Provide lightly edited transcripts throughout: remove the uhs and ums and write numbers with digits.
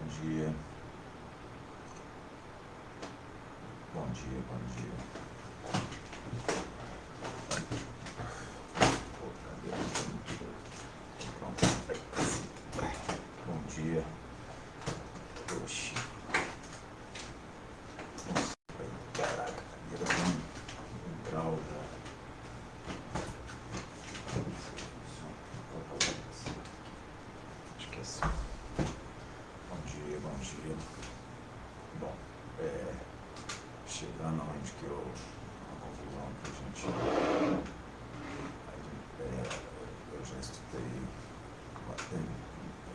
dia. Bom dia, bom dia. Pronto. Bom dia. Oxi. Caraca, a cadeira tem um grau já. Acho que é assim. Bom dia, bom dia. Bom, chegando onde que eu, a conclusão que a gente, eu já estudei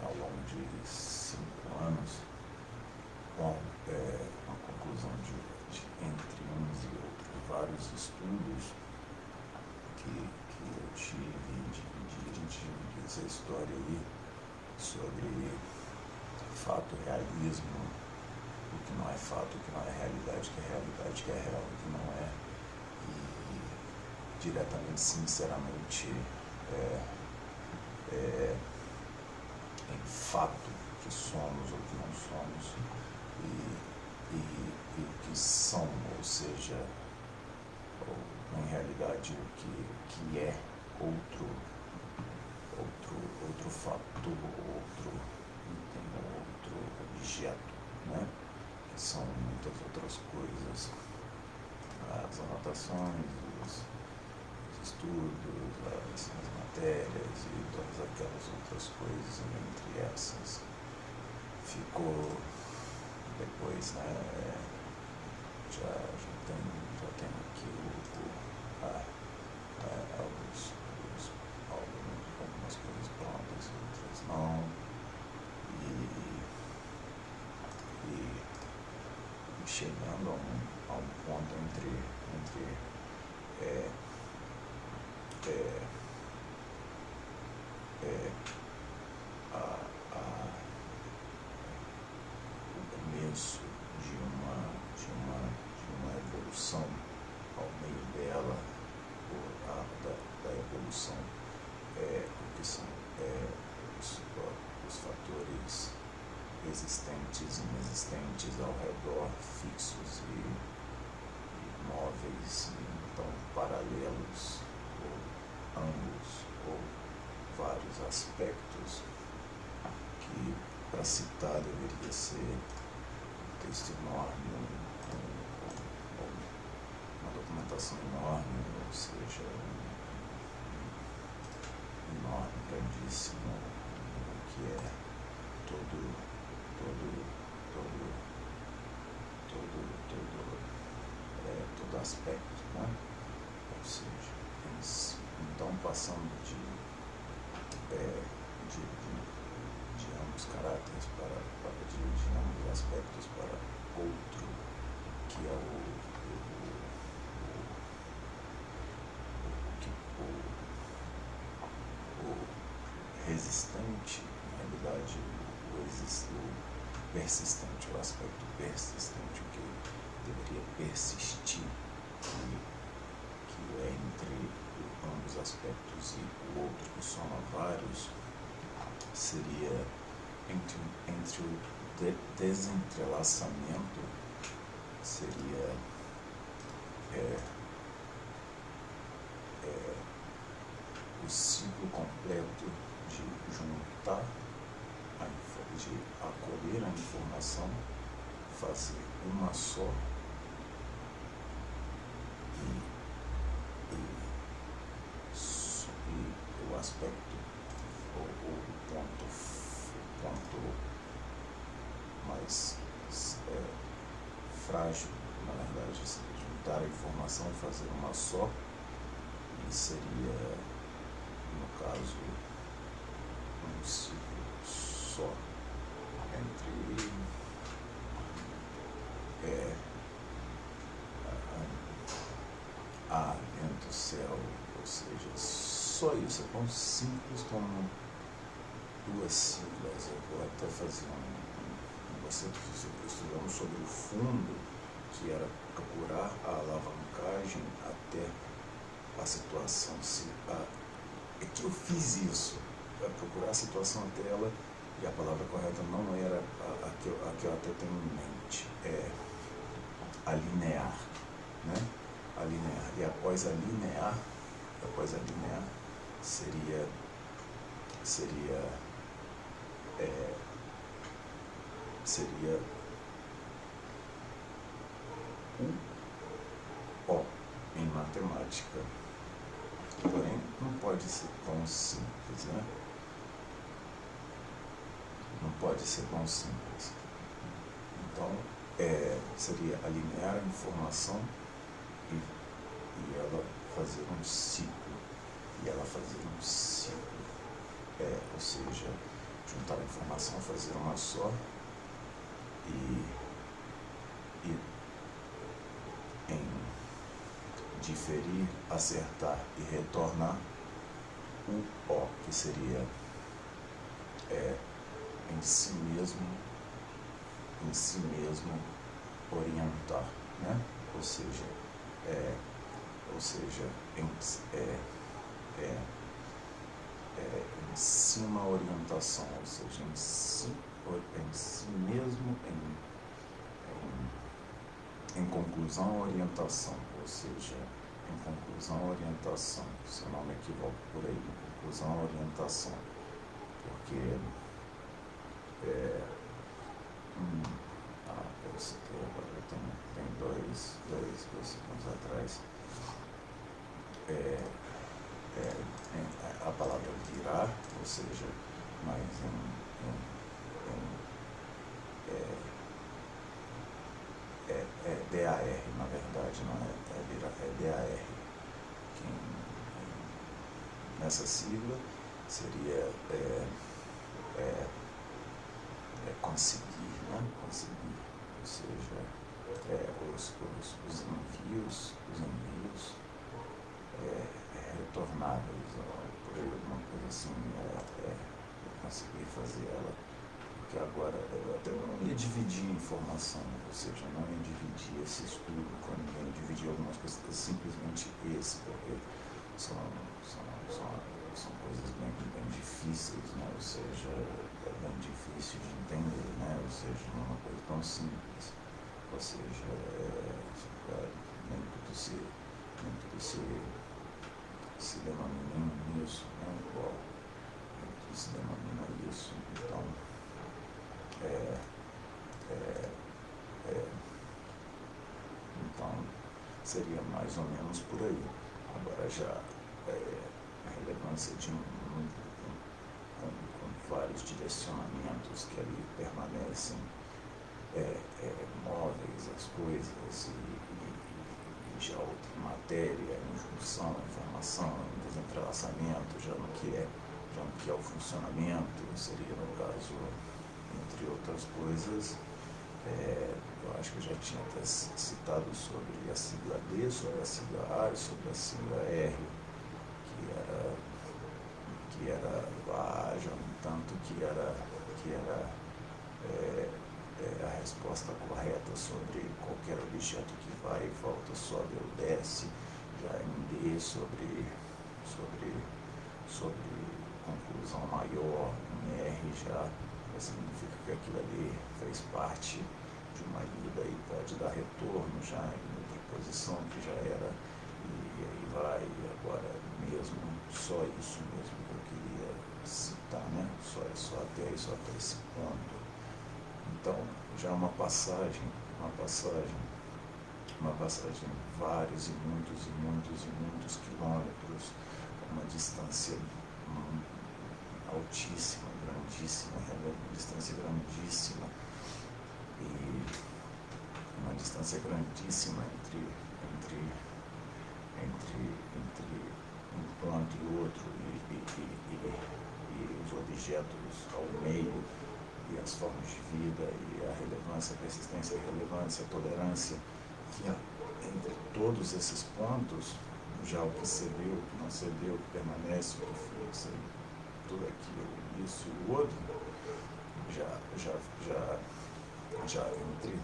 ao longo de 5 anos. Bom, uma conclusão de entre uns e outros vários estudos que eu tive, a gente dividi essa história aí sobre fato, realismo, o que não é fato, o que não é realidade, que é realidade, que é real, o que não é, e diretamente, sinceramente, em fato, que somos ou que não somos, e o que são, ou seja, ou, em realidade, o que é outro fato, outro item, outro objeto, né? Que são muitas outras coisas, as anotações, os estudos, as matérias e todas aquelas outras coisas, entre essas ficou depois, né? Já tem aqui algumas coisas prontas, outras não, e chegando a um ponto entre o começo de uma evolução, ao meio dela, da evolução, o que são os fatores existentes e inexistentes ao redor, fixos e móveis, então paralelos, ou ângulos, ou vários aspectos que, para citar, deveria ser um texto enorme, uma documentação enorme, ou seja, enorme, grandíssimo, que é todo aspecto, né? Ou seja, então passando de ambos caráteres de ambos aspectos para outro, que é o resistente, na realidade, o persistente, o aspecto persistente, o que deveria persistir, que é entre ambos aspectos e o outro, que soma vários, seria entre o desentrelaçamento, seria o ciclo completo de juntar, de acolher a informação, fazer uma só e o aspecto, ou o ponto mais frágil, na verdade, seria juntar a informação e fazer uma só, e seria, no caso, um ciclo só entre ar, vento, céu, ou seja, só isso, é tão simples como duas siglas. Eu vou até fazer você estudamos sobre o fundo, que era procurar a alavancagem até a situação. É que eu fiz isso, procurar a situação até ela, e a palavra correta não era a que eu que eu até tenho em mente, é alinear, né? Alinear. E após alinear seria o O em matemática. Porém, não pode ser tão simples, né? Não pode ser tão simples. Então, seria alinear a informação e ela fazer um ciclo. Ou seja, juntar a informação, fazer uma só e em diferir, acertar e retornar o O, que seria em si mesmo orientar, né? Ou seja, em cima a orientação, ou seja, em si mesmo, em conclusão a orientação, ou seja, em conclusão a orientação, se eu não me equivoco por aí, em conclusão a orientação, porque eu citei agora, tem dois segundos atrás, a palavra virar, ou seja, mas DAR, na verdade, não é virar, é DAR. Nessa sigla seria conseguir, né? Conseguir, ou seja, os envios retornáveis, por aí, alguma coisa assim, conseguir fazer ela, porque agora eu até não ia dividir informação, ou seja, não ia dividir esse estudo com ninguém, dividir algumas coisas, simplesmente porque são coisas bem difíceis, né? Ou seja, é bem difícil de entender, né? Ou seja, não é uma coisa tão simples, ou seja, nem tudo se denomina isso, né? Igual tudo se denomina isso, então seria mais ou menos por aí. Agora já a relevância de com vários direcionamentos que ali permanecem móveis, as coisas, e já outra matéria, injunção, informação, desentrelaçamento, já no que é o funcionamento, seria no caso, entre outras coisas. Eu acho que eu já tinha até citado sobre a sigla D, sobre a sigla A e sobre a sigla R, que era lá, já no tanto que era a resposta correta sobre qualquer objeto que vai e volta, sobe ou desce, já em D sobre conclusão maior, em R já significa que aquilo ali fez parte de uma ida e pode dar retorno já em outra posição que já era, e aí vai, e agora mesmo, só isso mesmo que eu queria citar, né? Só até esse ponto. Então, já uma passagem vários e muitos quilômetros, uma distância altíssima, grandíssima, uma distância grandíssima, e uma distância grandíssima entre um ponto e outro, e os objetos ao meio, e as formas de vida, e a relevância, a persistência, a irrelevância, a tolerância, que entre todos esses pontos, já o que cedeu, o que não cedeu, o que permanece, o que fixa, tudo aquilo, isso e o outro, já entre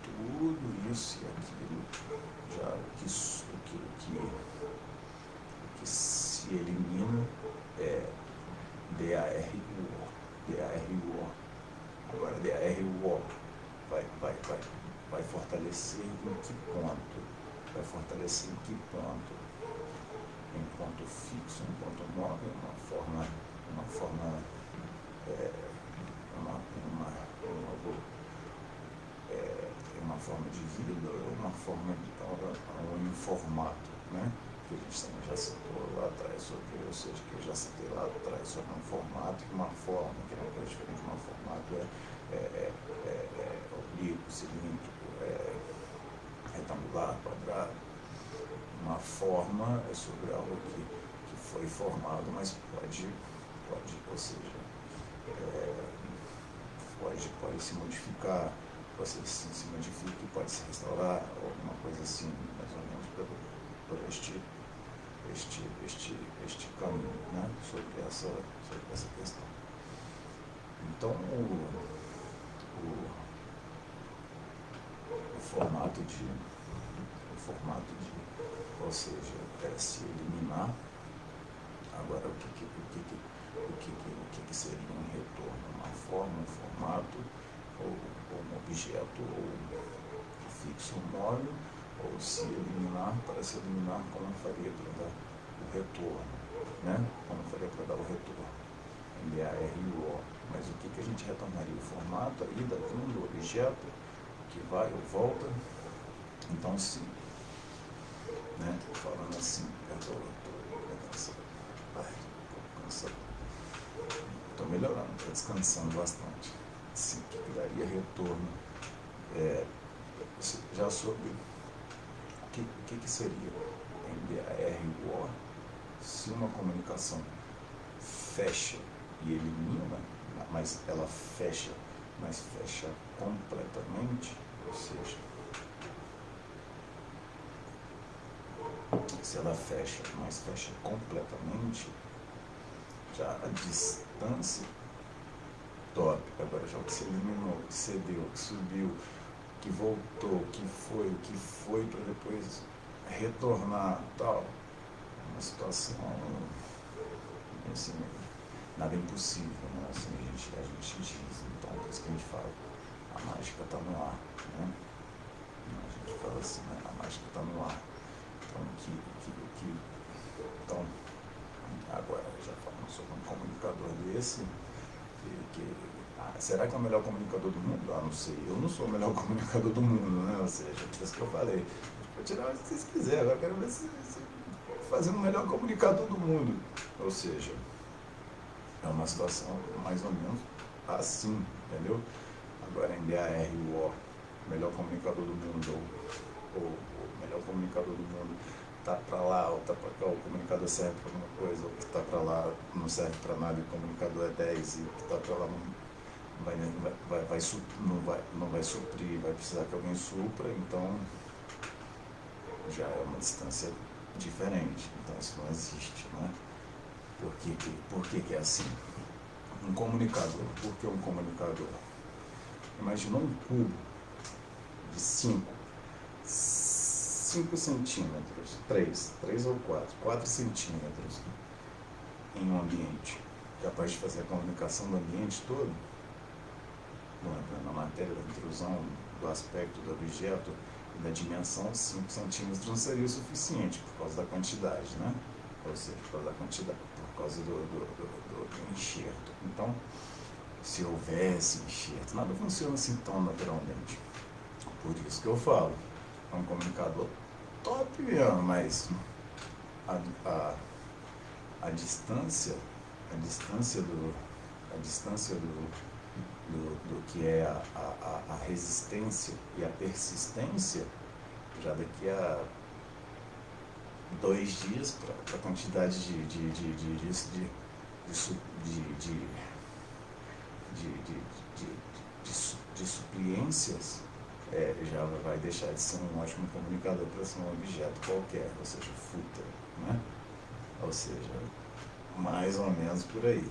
tudo isso e aquilo, já o que se elimina é DAR e O. Agora, DAR e fortalecer em que ponto? Vai fortalecer em que ponto? Em ponto fixo, em ponto móvel, uma forma de vida, uma forma de um formato, né? Que a gente também já citou lá atrás sobre, ou seja, que eu já citei lá atrás sobre um formato e uma forma, que não é diferente de um formato oblíquo, cilíndrico, retangular, quadrado. Uma forma é sobre algo que foi formado, mas pode, ou seja, pode se modificar, pode se modifica e pode se restaurar, ou alguma coisa assim, mais ou menos por este caminho, né, sobre essa questão. Então, o formato de, ou seja, se eliminar. Agora, o que seria um retorno? Uma forma, um formato, ou um objeto, ou fixo, um móvel, ou se eliminar, para se eliminar, como faria para dar o retorno, né? Como faria para dar o retorno? MBARUO. Mas o que a gente retornaria? O formato, a ida, vindo, o objeto, que vai ou volta. Então, sim, né? Falando assim, eu estou cansado. Estou melhorando, estou descansando bastante. Sim, que daria retorno. Já sobre o que seria MBARUO, se uma comunicação fecha e elimina, mas ela fecha, mas fecha completamente, ou seja, se ela fecha, mas fecha completamente, já a distância top, agora já o que se eliminou, que cedeu, que subiu, que voltou, que foi para depois retornar, tal, uma situação, assim, nada impossível, né? Assim, a gente diz, então, por isso que a gente fala, a mágica está no ar, né? A gente fala assim, né? A mágica está no ar. Então, agora, já falando sobre um comunicador desse, será que é o melhor comunicador do mundo? Não sei, eu não sou o melhor comunicador do mundo, né? Ou seja, por isso que eu falei, pode tirar o que vocês quiserem, agora eu quero ver se fazer o melhor comunicador do mundo. Ou seja, é uma situação mais ou menos assim, entendeu? Agora, MBARUO, melhor comunicador do mundo, ou o melhor comunicador do mundo, tá para lá ou tá para cá, o comunicador serve para alguma coisa, ou que tá para lá não serve para nada, e o comunicador é 10, e o que tá para lá não vai suprir, vai precisar que alguém supra, então já é uma distância diferente, então isso não existe, né? Por que é assim? Um comunicador, por que um comunicador? Imagina um cubo de 5 centímetros, 3 ou 4 centímetros em um ambiente, capaz de fazer a comunicação do ambiente todo, na matéria da intrusão, do aspecto do objeto e da dimensão, 5 centímetros não seria o suficiente por causa da quantidade, né? Ou seja, por causa da quantidade, por causa do enxerto. Então, se houvesse enxerto, nada funciona assim tão naturalmente. Por isso que eu falo, é um comunicador top mesmo, mas a distância do que é a resistência e a persistência, já daqui a 2 dias, para a quantidade de supliências, já vai deixar de ser um ótimo comunicador para ser um objeto qualquer, ou seja, fútil, né? Ou seja, mais ou menos por aí.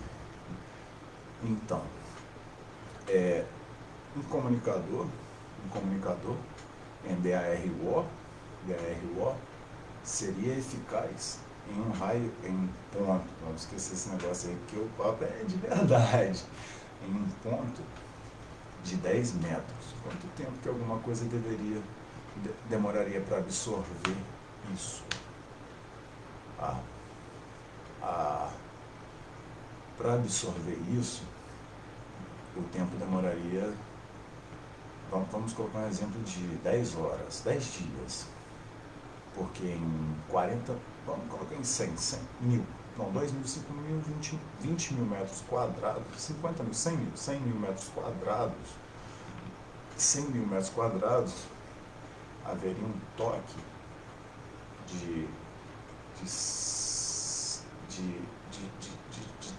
Então, um comunicador, MBARUO, seria eficaz em um raio, em um ponto, vamos esquecer esse negócio aí, que o papo é de verdade, em um ponto de 10 metros. Quanto tempo que alguma coisa deveria demoraria para absorver isso? Para absorver isso, o tempo demoraria, vamos colocar um exemplo de 10 horas, 10 dias, porque em 40, vamos colocar em 100 mil, não, 2 mil, 5 mil, 20 mil metros quadrados, 50 mil, 100 mil metros quadrados, 100 mil metros quadrados, haveria um toque de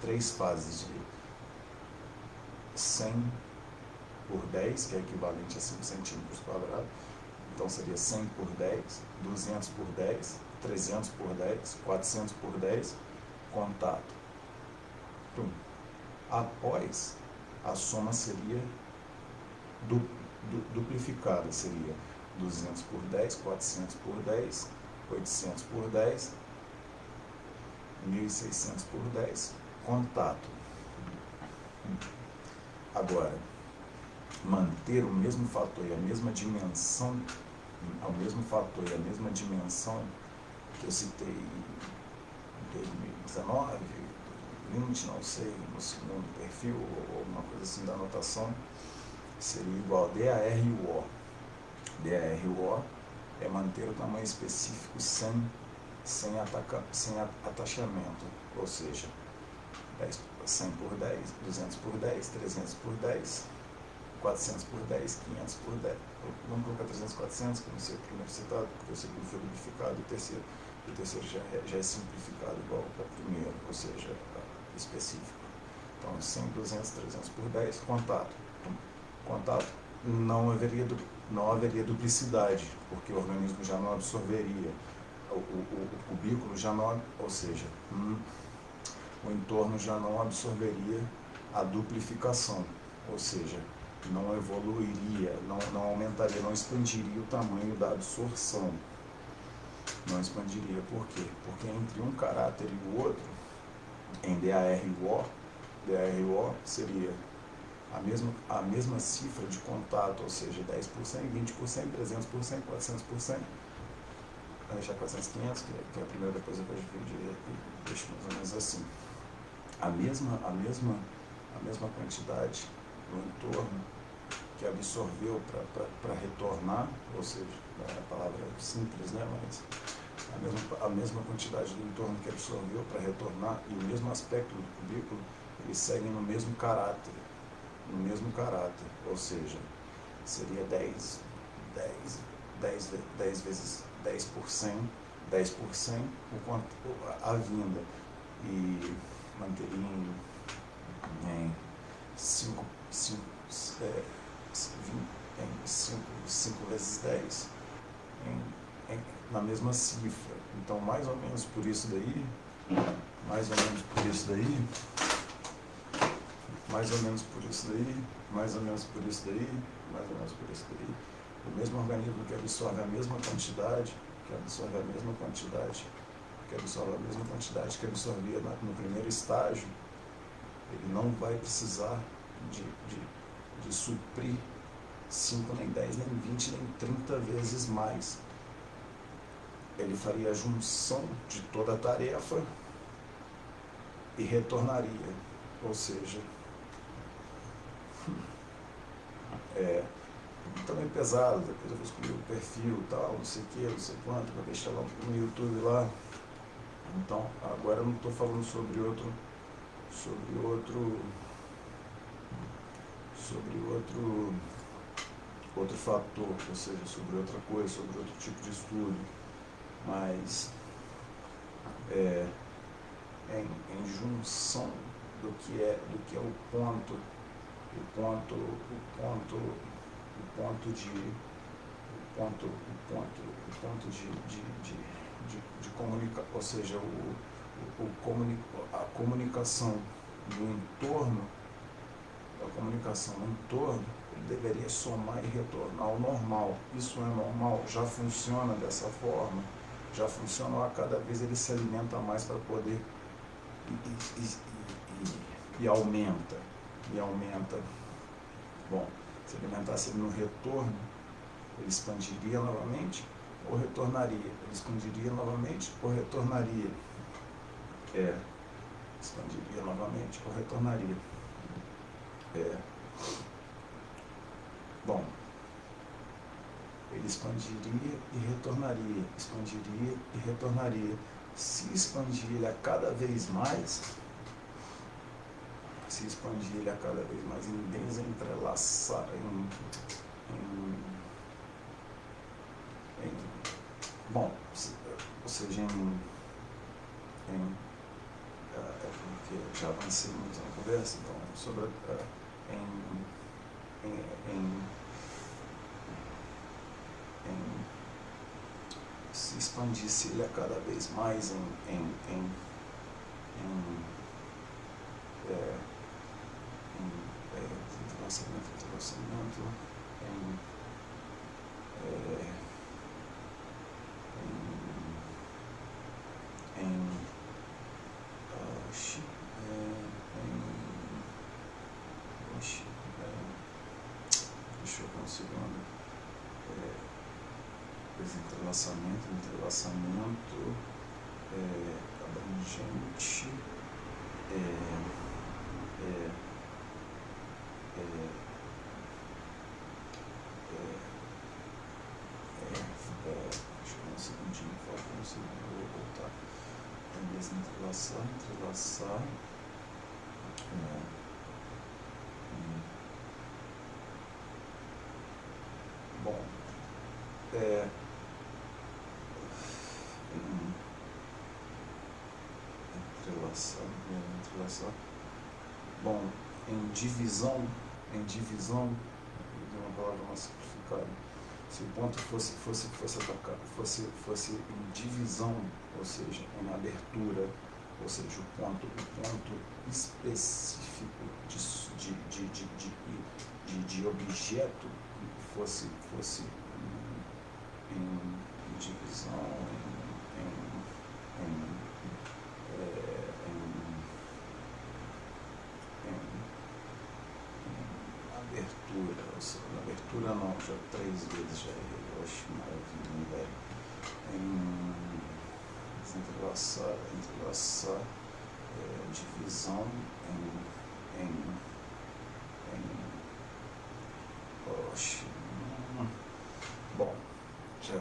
3 fases, de 100 por 10, que é equivalente a 5 centímetros quadrados, então seria 100 por 10, 200 por 10, 300 por 10, 400 por 10, contato. Após, a soma seria duplificada, seria 200 por 10, 400 por 10, 800 por 10, 1.600 por 10, contato. Agora, manter o mesmo fator e a mesma dimensão, que eu citei em 2019, 2020, não sei, no segundo perfil, ou alguma coisa assim da anotação, seria igual a DAR-U-O. DAR-U-O é manter o tamanho específico sem atachamento, ou seja, 100 por 10, 200 por 10, 300 por 10, 400 por 10, 500 por 10. Vamos colocar 300, 400, que eu não sei o primeiro citado, porque o segundo foi duplificado, o terceiro já é simplificado igual para o primeiro, ou seja, específico. Então, 100, 200, 300 por 10, contato. Contato, não haveria duplicidade, porque o organismo já não absorveria, o cubículo já não, ou seja, o entorno já não absorveria a duplificação, ou seja, não evoluiria, não aumentaria, não expandiria o tamanho da absorção. Não expandiria. Por quê? Porque entre um caráter e o outro, em DAR-O seria a mesma cifra de contato, ou seja, 10%, 20%, 300%, 400%, vai deixar 400, 500, que é a primeira, depois eu dividir, deixo mais ou menos assim. A mesma quantidade no entorno que absorveu para retornar, ou seja, é a palavra simples, né, mas a mesma quantidade do entorno que absorveu para retornar e o mesmo aspecto do cubículo, eles seguem no mesmo caráter, ou seja, seria 10 vezes 10%, a vinda, e manteria em 5 vezes 10, na mesma cifra. Então, mais ou menos por isso daí, o mesmo organismo que absorve a mesma quantidade, que absorvia no primeiro estágio, ele não vai precisar de suprir 5, nem 10, nem 20, nem 30 vezes mais. Ele faria a junção de toda a tarefa e retornaria. Ou seja, também pesado, depois eu vou escolher o perfil e tal, não sei o que, não sei quanto, vou deixar lá no YouTube lá. Então, agora eu não estou falando sobre outro fator, ou seja, sobre outra coisa, sobre outro tipo de estudo, mas em junção do que é o ponto de comunicação, ou seja, a comunicação no entorno, ele deveria somar e retornar ao normal. Isso é normal, já funciona dessa forma, a cada vez ele se alimenta mais para poder e aumenta. Bom, se alimentasse ele no retorno, Ele expandiria novamente ou retornaria? Ele expandiria novamente ou retornaria? Expandiria novamente ou retornaria? Bom, ele expandiria e retornaria, expandiria e retornaria. Se expandir ele a cada vez mais, em desentrelaçar, bom, ou seja, porque já avancei muito na conversa, então, sobre se expandisse ele a cada vez mais entrelaçamento, deixa eu ver um segundo. Entrelaçamento abrangente, deixa eu ver um segundinho, falta um segundo, eu vou voltar. Entrelaçar, bom, entrelaçar, bom, em divisão, uma palavra mais simplificada, se o ponto fosse atacado, fosse em divisão, ou seja, em abertura, ou seja, o ponto específico de objeto fosse em divisão, abertura, ou seja, abertura não, já 3 vezes já errei, eu acho maravilha, velho. Entrelaçar, divisão bom, já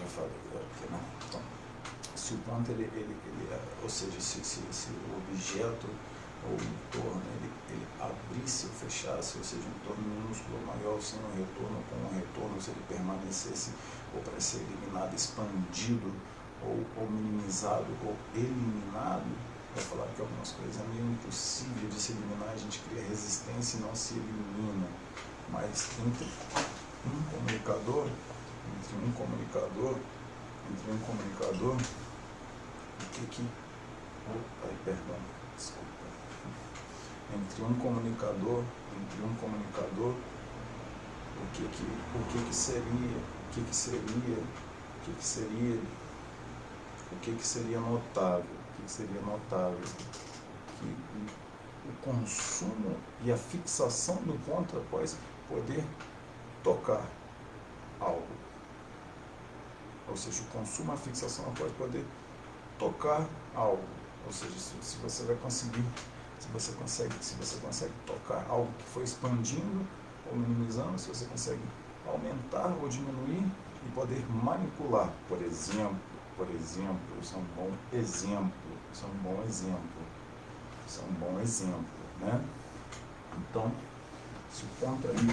falei aqui, né? Então, se o ponto ou seja, se o objeto ou o entorno ele abrisse ou fechasse, ou seja, um entorno minúsculo ou maior, sem um retorno, com um retorno, se ele permanecesse ou para ser eliminado, expandido ou minimizado ou eliminado, vai falar que algumas coisas é meio impossível de se eliminar, a gente cria resistência e não se elimina, mas entre um comunicador, entre um comunicador, o que seria notável, que o consumo e a fixação do ponto após poder tocar algo, ou seja, o consumo e a fixação após poder tocar algo, ou seja, se você consegue tocar algo que foi expandindo ou minimizando, se você consegue aumentar ou diminuir e poder manipular, por exemplo, isso é um bom exemplo, né? Então, se o ponto ali,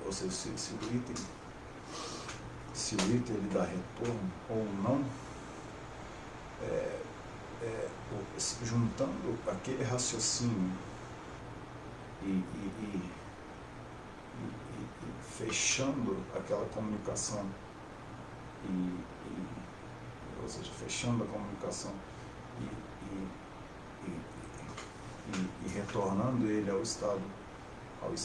ou seja, se o item ele dá retorno ou não, juntando aquele raciocínio e fechando aquela comunicação, ou seja, fechando a comunicação e retornando ele ao estado, ou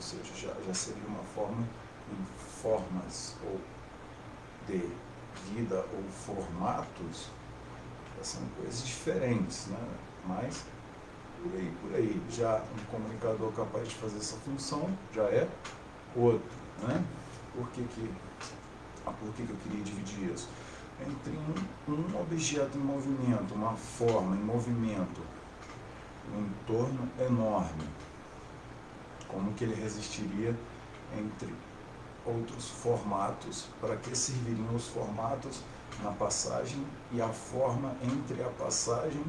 seja, já seria uma forma em formas ou de vida ou formatos, são coisas diferentes, né? Mas por aí. Já um comunicador capaz de fazer essa função já é outro, né? Por que eu queria dividir isso? Entre um objeto em movimento, uma forma em movimento, um entorno enorme, como que ele resistiria entre outros formatos, para que serviriam os formatos na passagem e a forma entre a passagem,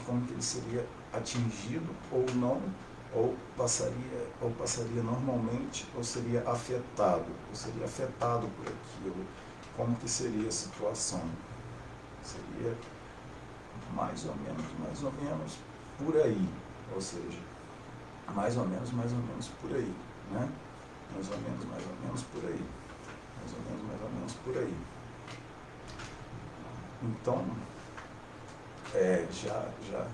como que ele seria atingido ou não, ou passaria normalmente, ou seria afetado por aquilo. Como que seria a situação? Seria mais ou menos por aí, ou seja, mais ou menos por aí, né? Mais ou menos por aí. Mais ou menos por aí. Então, já já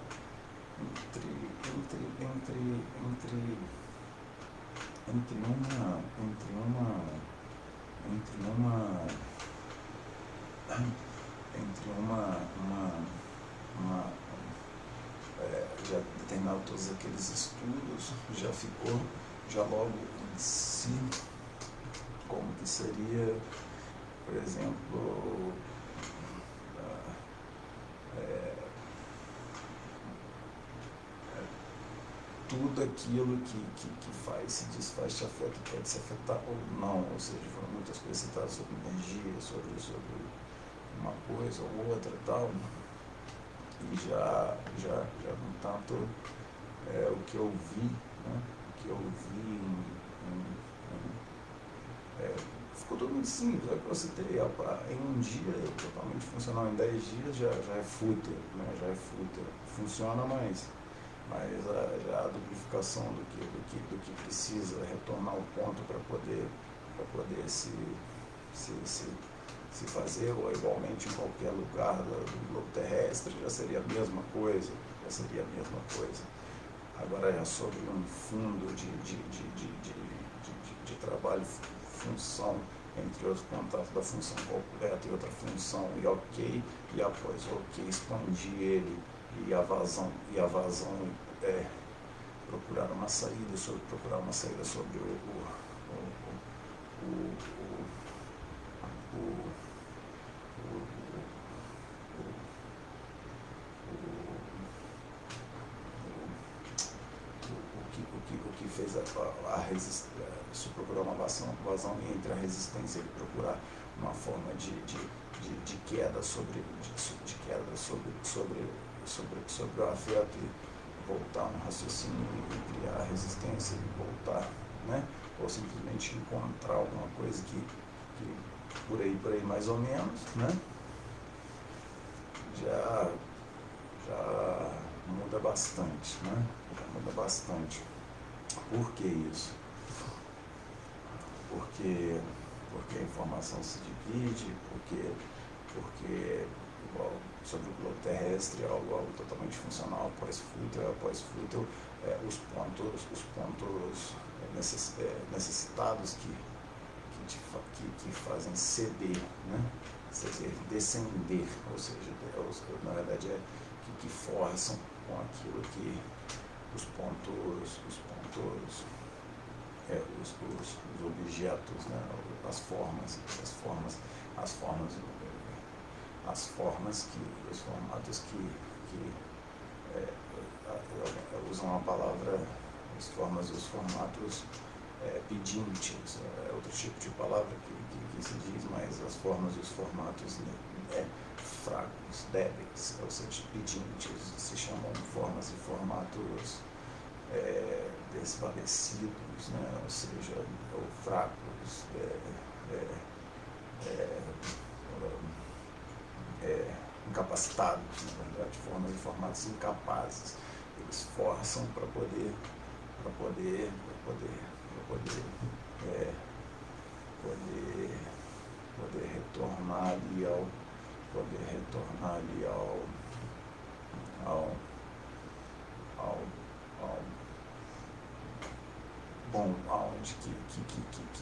determinado todos aqueles estudos, já logo em si, como que seria, por exemplo, tudo aquilo que faz, se desfaz, te afeta, pode se afetar ou não, ou seja, foram muitas coisas citadas sobre energia, sobre uma coisa ou outra e tal, e já no tanto, o que eu vi, né, ficou tudo muito simples, é o que eu citei, em um dia totalmente funcional, em 10 dias já é fútil, né, funciona, mas já a duplicação do que precisa retornar ao ponto para poder se fazer, ou igualmente em qualquer lugar do globo terrestre, já seria a mesma coisa. Agora é sobre um fundo de trabalho, função, entre outros contatos da função completa e outra função, e após expandir ele, e a vazão procurar uma saída sobre o que fez a resistência, se procurar uma vazão entre a resistência e procurar uma forma de queda sobre o afeto, e voltar um raciocínio e criar a resistência e voltar, né? Ou simplesmente encontrar alguma coisa que por aí mais ou menos, né? Já muda bastante, né? Por que isso? Porque a informação se divide, porque igual sobre o globo terrestre, algo totalmente funcional, após fútil, os pontos necessitados que fazem ceder, né? Descender, ou seja, na verdade que forçam com aquilo que os objetos, né? As formas, os formatos que usam a palavra, as formas e os formatos pedintes, é outro tipo de palavra que se diz, mas as formas e os formatos fracos, débeis, ou seja, pedintes, se chamam formas e formatos desvanecidos, né? Ou seja, ou fracos, incapacitados, na verdade, formas e formatos incapazes. Eles forçam para poder retornar ali ao bom, aonde que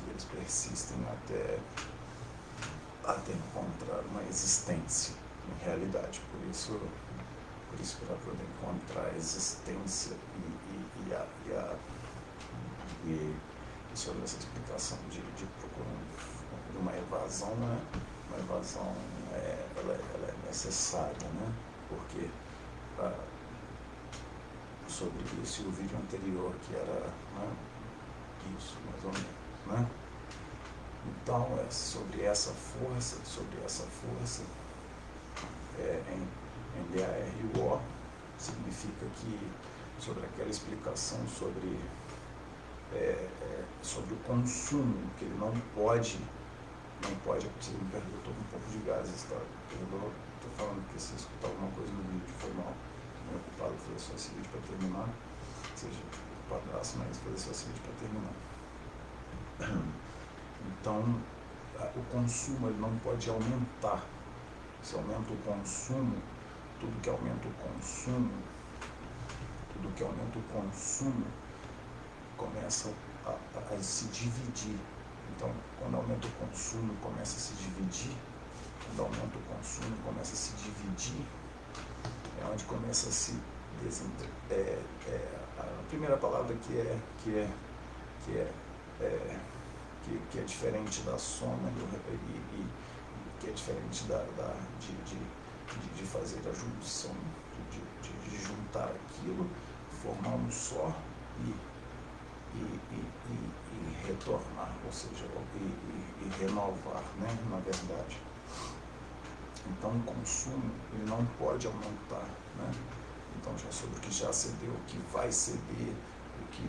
eles persistem até encontrar uma existência em realidade. Por isso Por isso que para poder encontrar a existência e sobre essa explicação de procurando uma evasão, né? Uma evasão ela é necessária, né? Porque sobre isso o vídeo anterior, que era, né, isso, mais ou menos, né? Então, sobre essa força, em DARO, significa que, sobre aquela explicação sobre o consumo, que ele não pode, você me perguntou, estou com um pouco de gases, tá? Estou falando que se escutar alguma coisa no vídeo, foi mal, me ocupado, vou fazer só esse vídeo para terminar, ou seja, o padrasto, mas vou fazer só esse vídeo para terminar. Então, o consumo ele não pode aumentar. Se aumenta o consumo, tudo que aumenta o consumo começa a se dividir. Então, quando aumenta o consumo, começa a se dividir. Quando aumenta o consumo, começa a se dividir. É onde começa a se a primeira palavra que é diferente da soma e que é diferente de fazer a junção, de juntar aquilo, formar um só e retornar, ou seja, e renovar, né, na verdade. Então o consumo ele não pode aumentar, né? Então já sobre o que já cedeu, o que vai ceder, o que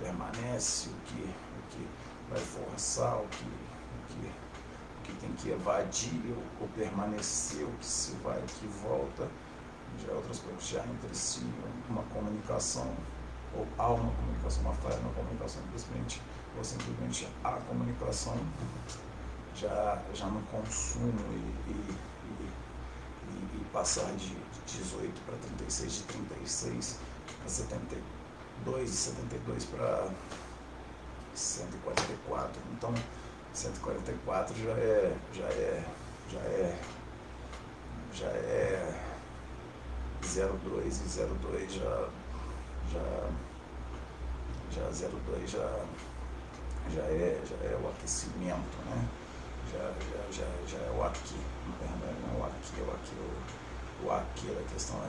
permanece, o que vai forçar, o que tem que evadir ou permanecer, o que se vai, o que volta, já outras coisas, já entre si uma comunicação, ou há uma comunicação, uma falha na comunicação, simplesmente a comunicação já no consumo e passar de 18 para 36, de 36 para 72, de 72 para 144. Então 144 já é 02 e 02 já 02 já é o aquecimento, né? Já é o aqui, na verdade não é o aqui, o aqui da questão é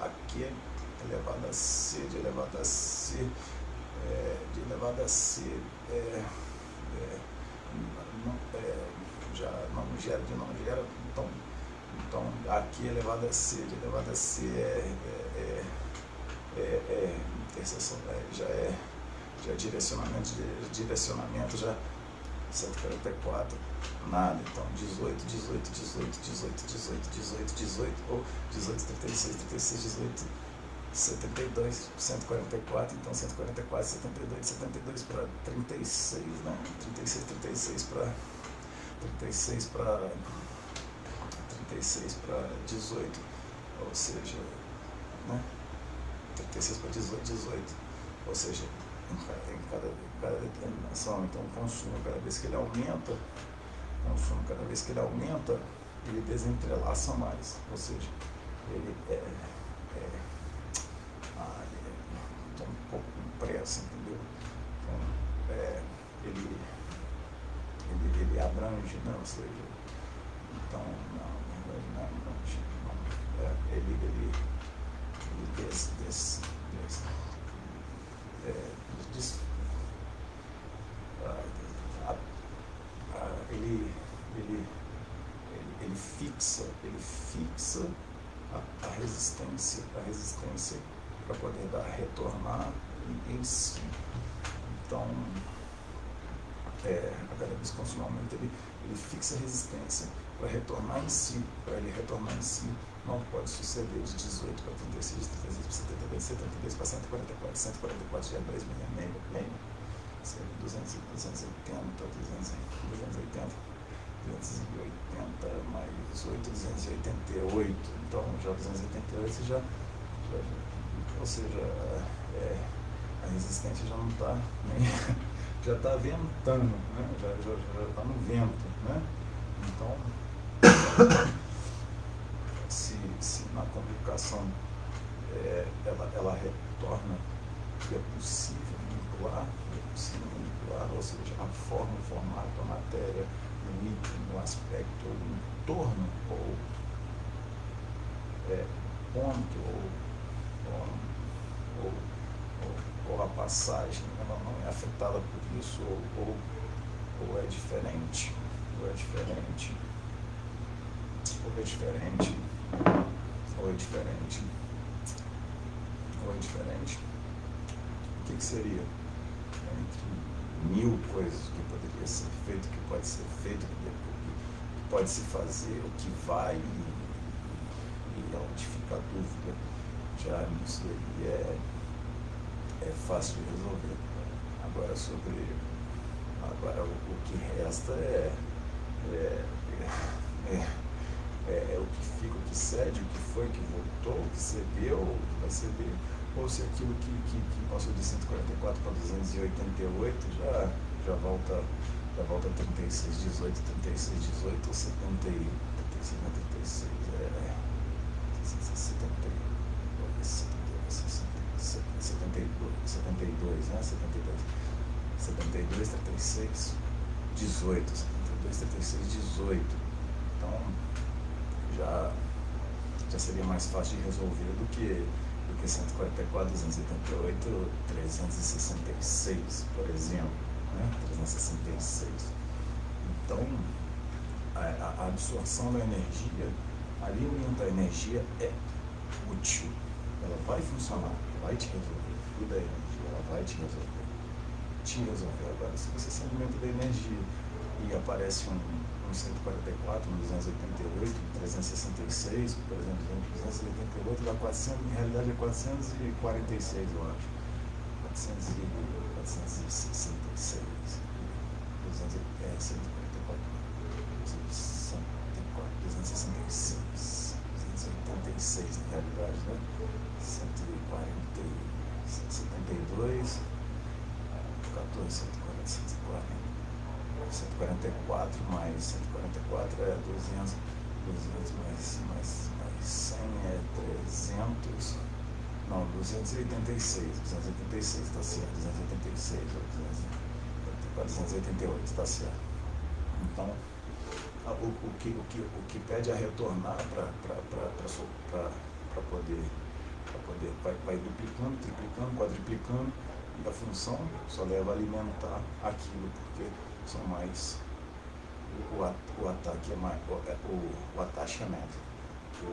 aqui elevado a C, de elevado a C, já não gera, então aqui elevado a C, de elevado a C interseção, já é direcionamento já 144, nada, então 18, ou 18, 36, 18, 72, 144, então 144, 72 para 36, né? 36 para 18, ou seja, né? 36 para 18, ou seja, em cada determinação. Então o consumo, cada vez que ele aumenta, ele desentrelaça mais, ou seja, ele está um pouco com pressa, entendeu? Então, ele abrange, não, ou seja, então, não, ele fixa a resistência para poder retornar em si. Então, a cada vez que o consumo aumenta, ele fixa a resistência para retornar em si. Para ele retornar em si, não pode suceder de 18 para 36, 36 para 72, 72 para 144, 144 já é 2 meio, 280, 280 mais 8, 288, então já 288 ou seja, a resistência já não está nem, já está ventando, né? já está no vento, né? Então equação ela retorna que é possível manipular, ou seja, a forma, o formato, a matéria, no item, no aspecto, ou no entorno, ou ponto, ou a passagem, ela não é afetada por isso, ou é diferente, ou é diferente, ou é diferente, ou é diferente, ou é diferente. O que seria? Entre mil coisas que poderia ser feito, que pode ser feito, que pode se fazer, o que vai e onde fica a dúvida. Já isso aí é fácil de resolver. Agora o que resta é o que fica, o que cede, o que foi, o que voltou, o que cedeu, o que vai ceder, ou se aquilo que passou de 144 para 288 já volta 36, 18, 36, 18 ou 70, 36, 72, né? 72, 36, 18, 72, 36, 18. Então, já seria mais fácil de resolver do que 144, 288, 366, por exemplo, né? 366. Então, a absorção da energia, alimentar a energia é útil, ela vai funcionar, vai te resolver, cuida da energia, ela vai te resolver. Agora, se você se alimenta da energia e aparece um 144, um 288, um 366, por exemplo, 288 dá 400, em realidade é 446, eu acho. 466, 266, 286, na realidade, né? 140, 172, 14, 140, 144 mais 144 é 200 mais 100 é 300, não, 286 está certo, 286, 288 está certo. Então, o que pede a retornar para poder vai duplicando, triplicando, quadriplicando, e a função só leva a alimentar aquilo, porque são mais o ataque é mais o atachamento,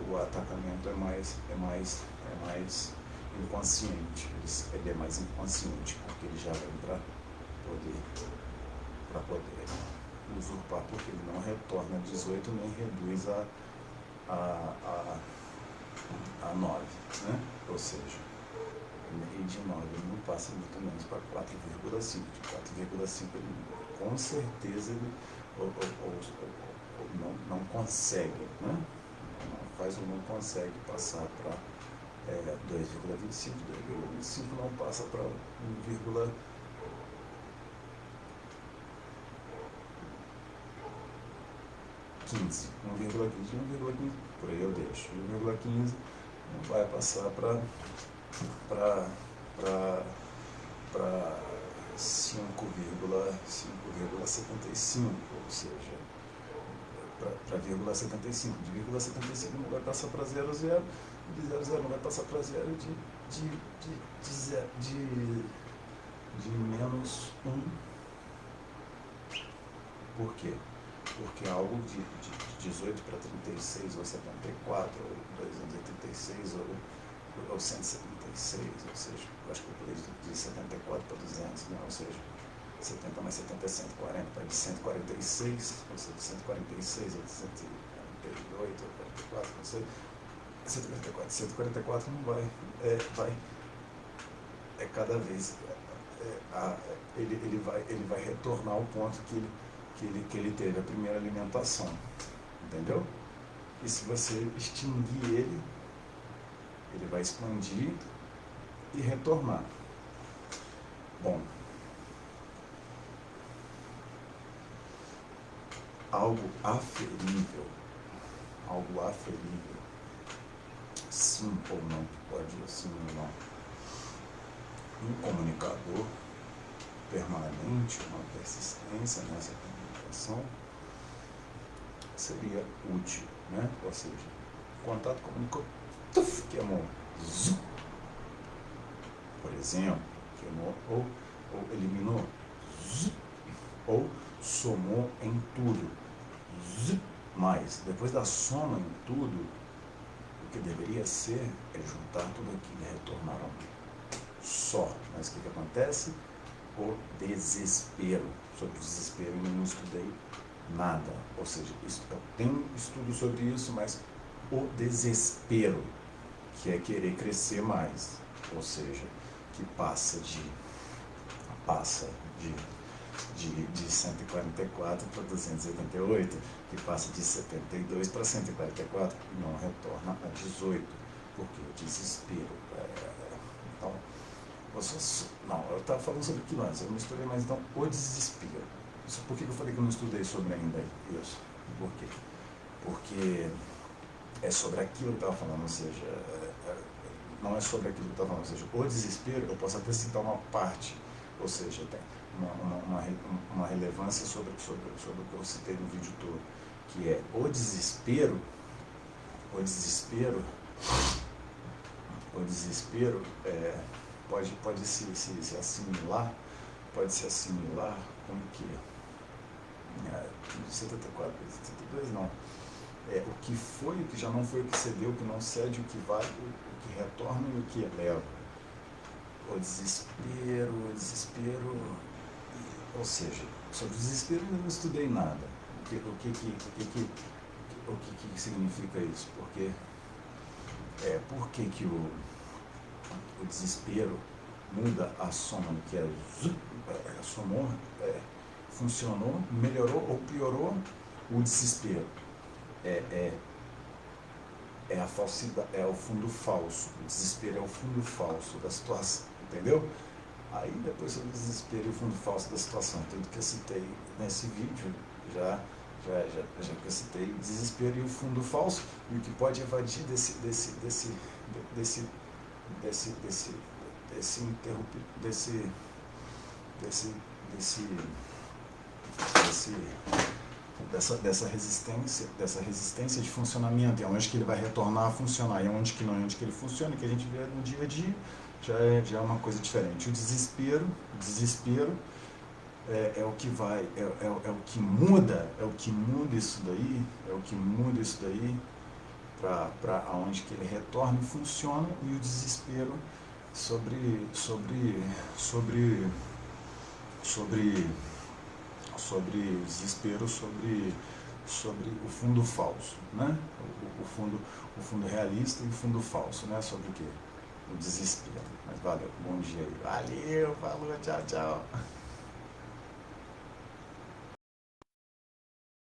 o atacamento é mais inconsciente, ele é mais inconsciente, porque ele já vem para poder usurpar, porque ele não retorna a 18 nem reduz a 9, né? Ou seja, e de 9 ele não passa muito menos para 4,5. De 4,5 ele com certeza não consegue, né? Não consegue passar para 2,25. 2,25 não passa para 1,15. 1,15, por aí eu deixo. 1,15 não vai passar para 5,75, ou seja, para 0,75. De 0,75 não vai passar para 0,0, de 0,0 não vai passar para 0, de menos 1. Por quê? Porque algo de 18 para 36, ou 74, ou 286, ou 176, ou seja, eu acho que eu pulei de 74 para 200, né? Ou seja, 70 mais 70 é 140, para de 146, ou seja, 146 ou 148, ou 44, não sei, 144 não vai, cada vez, ele vai retornar ao ponto que ele teve a primeira alimentação, entendeu? E se você extinguir ele vai expandir e retornar. Bom, algo aferível sim ou não, pode sim ou não. Um comunicador permanente, uma persistência nessa comunicação seria útil, né? Ou seja, o contato comunicou, queimou, por exemplo, queimou ou eliminou, ou somou em tudo, mais. Depois da soma em tudo, o que deveria ser é juntar tudo aquilo e retornar ao só. Mas o que acontece? O desespero. Sobre o desespero eu não estudei nada. Ou seja, eu tenho estudo sobre isso, mas o desespero, que é querer crescer mais. Ou seja, que passa de 144 para 288, que passa de 72 para 144 e não retorna a 18, porque o desespero. Então, não, eu estava falando sobre aquilo antes, eu não estudei, mas então, o desespero. Isso, por que eu falei que eu não estudei sobre ainda isso? Por quê? Porque é sobre aquilo que eu estava falando, ou seja, não é sobre aquilo que eu estava falando, ou seja, o desespero, eu posso até citar uma parte, ou seja, tem uma relevância sobre o que eu citei no vídeo todo, que é o desespero pode se assimilar, com o que? 74, 72 não. O que foi, o que já não foi, o que cedeu, o que não cede, o que vai, o que retorna e o que eleva. O desespero, ou seja, sobre o desespero eu não estudei nada. O que significa isso? Por que o desespero muda a soma do que somou, funcionou, melhorou ou piorou o desespero? É a falsidade, é o fundo falso. O desespero é o fundo falso da situação, entendeu? Aí depois sobre o desespero e o fundo falso da situação, tudo que eu citei nesse vídeo, já que eu citei o desespero e o fundo falso, e o que pode evadir dessa resistência de funcionamento, é onde que ele vai retornar a funcionar, e onde que não, onde que ele funciona, que a gente vê no dia a dia, já é uma coisa diferente. O desespero é o que vai, é o que muda isso daí, para onde que ele retorna e funciona, e o desespero sobre o desespero, sobre o fundo falso, né? O fundo realista e o fundo falso, né? Sobre o quê? O desespero. Mas valeu, bom dia aí. Valeu, falou, tchau, tchau.